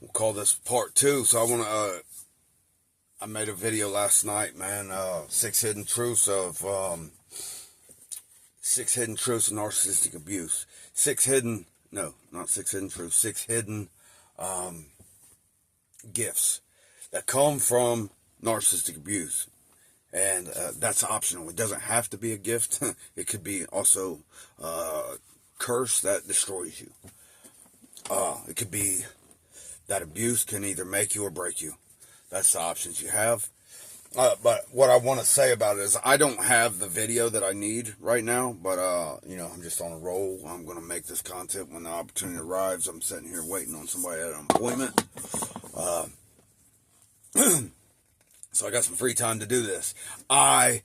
we'll call this part 2. So I made a video last night, man. 6 hidden truths of narcissistic abuse. Not 6 hidden truths. 6 hidden gifts that come from narcissistic abuse. And that's optional. It doesn't have to be a gift. It could be also a curse that destroys you. It could be that abuse can either make you or break you. That's the options you have. But what I want to say about it is I don't have the video that I need right now, but, I'm just on a roll. I'm going to make this content when the opportunity arrives. I'm sitting here waiting on somebody at an appointment. So I got some free time to do this. I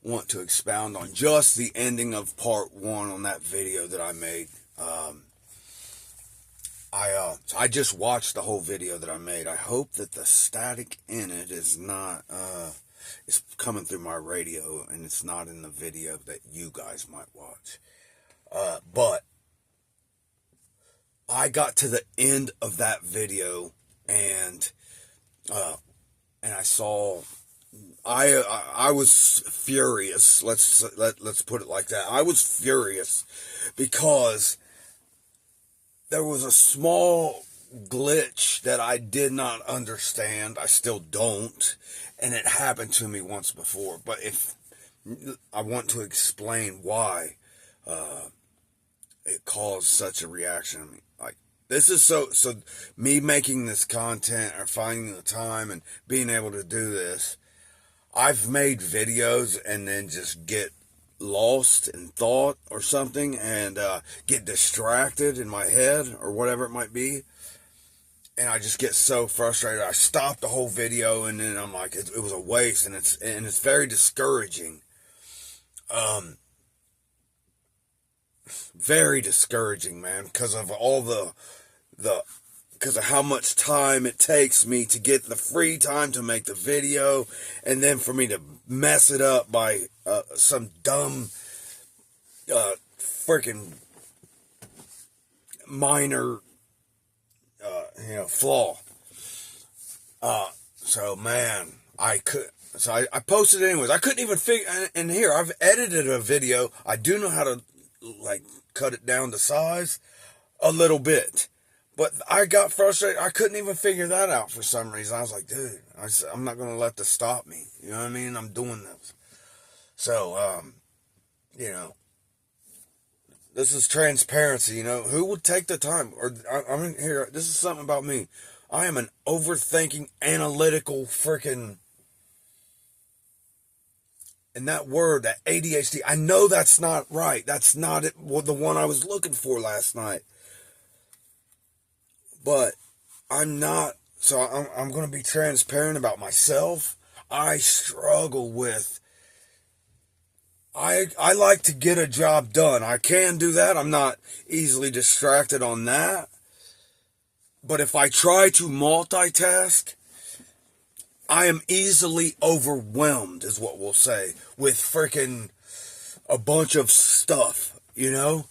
want to expound on just the ending of part 1 on that video that I made. So I just watched the whole video that I made. I hope that the static in it is not, it's coming through my radio and it's not in the video that you guys might watch. But I got to the end of that video and I saw, I was furious. Let's put it like that. I was furious because there was a small glitch that I did not understand. I still don't. And it happened to me once before. But if I want to explain why it caused such a reaction. I mean, like, this is so me making this content or finding the time and being able to do this. I've made videos and then just get lost in thought or something and get distracted in my head or whatever it might be, and I just get so frustrated I stop the whole video and then I'm like it was a waste, and it's very discouraging. Very discouraging, man, because of all because of how much time it takes me to get the free time to make the video, and then for me to mess it up by some dumb, freaking minor, flaw. So man, I posted it anyways. I couldn't even figure, and here, I've edited a video. I do know how to, cut it down to size a little bit. But I got frustrated. I couldn't even figure that out for some reason. I was like, dude, I'm not going to let this stop me. You know what I mean? I'm doing this. So, this is transparency, Who would take the time? Here, this is something about me. I am an overthinking, analytical freaking, and that word, that ADHD, I know that's not right. That's not it, the one I was looking for last night. But I'm not, so I'm going to be transparent about myself. I struggle with, I like to get a job done. I can do that. I'm not easily distracted on that. But if I try to multitask, I am easily overwhelmed, is what we'll say, with freaking a bunch of stuff, Too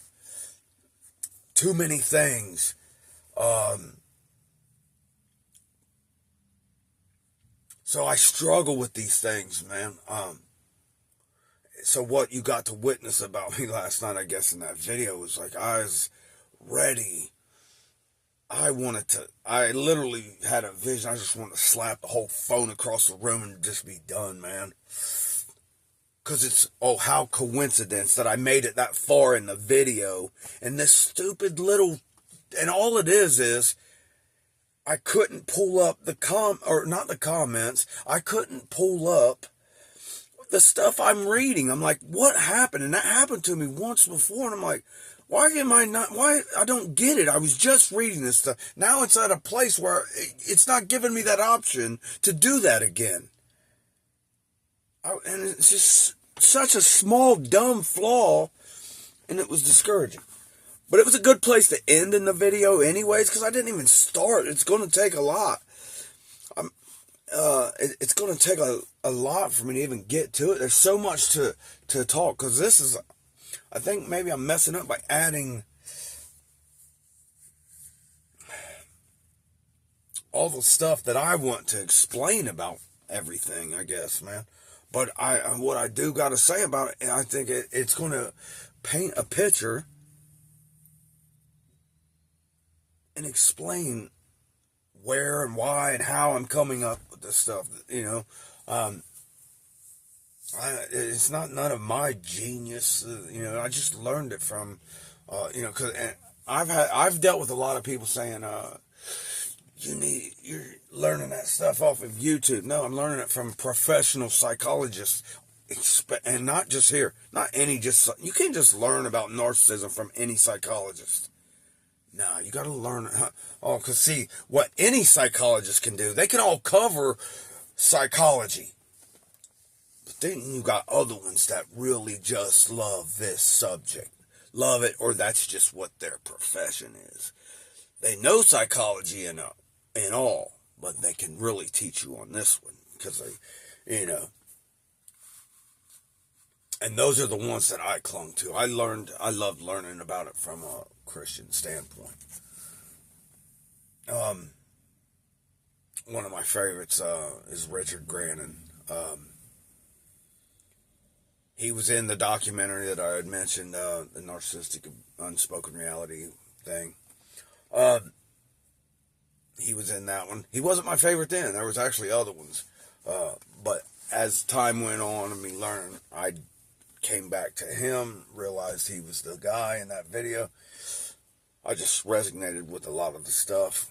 many things. So I struggle with these things, man. So what you got to witness about me last night, I guess, in that video was like, I was ready. I literally had a vision. I just wanted to slap the whole phone across the room and just be done, man. Because it's, how coincidence that I made it that far in the video. And this stupid little, and all it is I couldn't pull up not the comments. I couldn't pull up the stuff I'm reading. I'm like, what happened? And that happened to me once before. And I'm like, why I don't get it. I was just reading this stuff. Now it's at a place where it's not giving me that option to do that again. And it's just such a small, dumb flaw. And it was discouraging. But it was a good place to end in the video anyways, because I didn't even start. It's going to take a lot. It's going to take a lot for me to even get to it. There's so much to talk, because this is, I think maybe I'm messing up by adding all the stuff that I want to explain about everything, I guess, man. But what I do got to say about it, I think it's going to paint a picture and explain where and why and how I'm coming up with this stuff. It's not none of my genius. I just learned it from, because I've dealt with a lot of people saying, you're learning that stuff off of YouTube. No, I'm learning it from professional psychologists, and not just here. You can't just learn about narcissism from any psychologist. No, you got to learn. Because see, what any psychologist can do, they can all cover psychology. But then you got other ones that really just love this subject. Love it, or that's just what their profession is. They know psychology and all, but they can really teach you on this one. Because and those are the ones that I clung to. I loved learning about it from a Christian standpoint. One of my favorites is Richard Grannon. He was in the documentary that I had mentioned, the narcissistic unspoken reality thing. He was in that one. He wasn't my favorite then. There was actually other ones. But as time went on and me learned, I came back to him, realized he was the guy in that video. I just resonated with a lot of the stuff.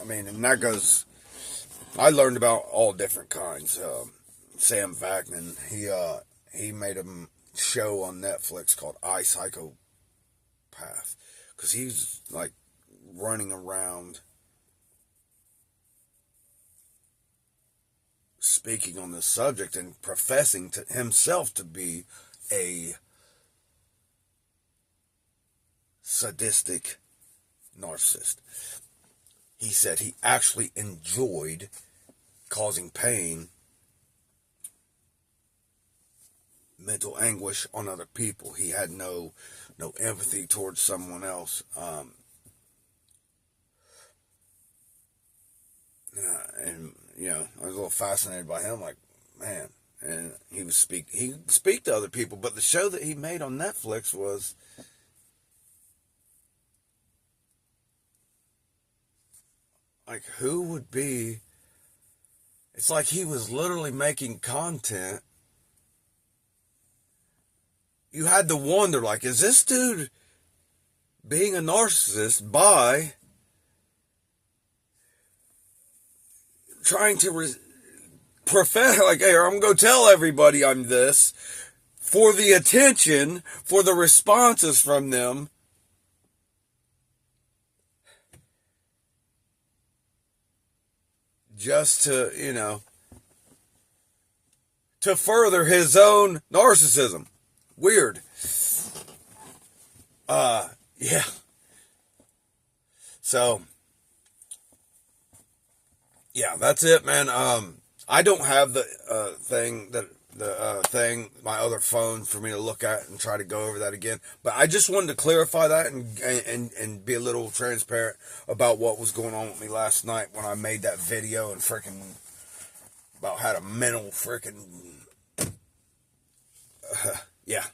And that goes, I learned about all different kinds. Sam Vaknin, he made a show on Netflix called I, Psychopath. Because he's like running around speaking on this subject and professing to himself to be a sadistic narcissist. He said he actually enjoyed causing pain, mental anguish on other people. He had no empathy towards someone else. I was a little fascinated by him, like, man. And he speak to other people, but the show that he made on Netflix was like, who would be? It's like he was literally making content. You had to wonder, like, is this dude being a narcissist by trying to profess, like, hey, I'm going to tell everybody I'm this, for the attention, for the responses from them, just to, to further his own narcissism. Weird. Yeah. So, yeah, that's it, man. I don't have the my other phone for me to look at and try to go over that again. But I just wanted to clarify that and be a little transparent about what was going on with me last night when I made that video and freaking about had a mental freaking yeah.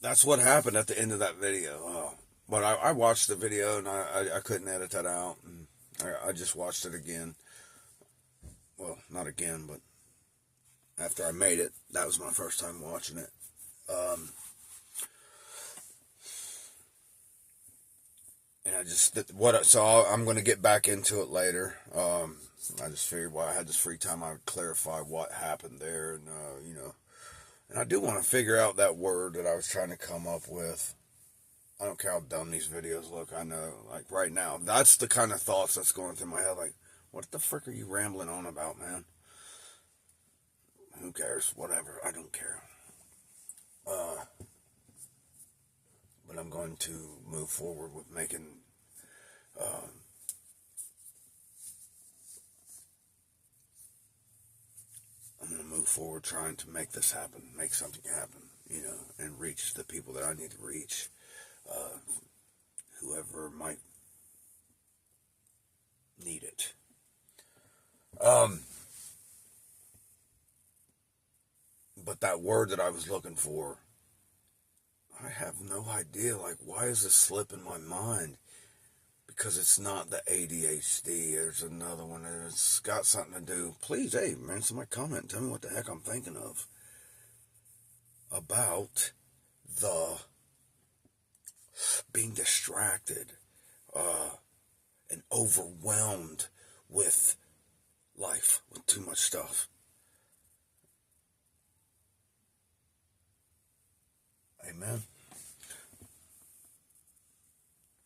That's what happened at the end of that video. But I watched the video and I couldn't edit that out. And I just watched it again. Well, not again, but after I made it, that was my first time watching it. And so I'm going to get back into it later. I just figured while I had this free time, I would clarify what happened there. And, and I do want to figure out that word that I was trying to come up with. I don't care how dumb these videos look. I know, like, right now, that's the kind of thoughts that's going through my head. Like, what the frick are you rambling on about, man? Who cares? Whatever. I don't care. But I'm going to move forward with making... I'm going to move forward trying to make this happen, make something happen, and reach the people that I need to reach. Whoever might But that word that I was looking for, I have no idea. Like, why is this slipping my mind? Because it's not the ADHD. There's another one. It's got something to do. Please, hey, man, somebody comment and tell me what the heck I'm thinking of. About the being distracted and overwhelmed with life, with too much stuff. Amen.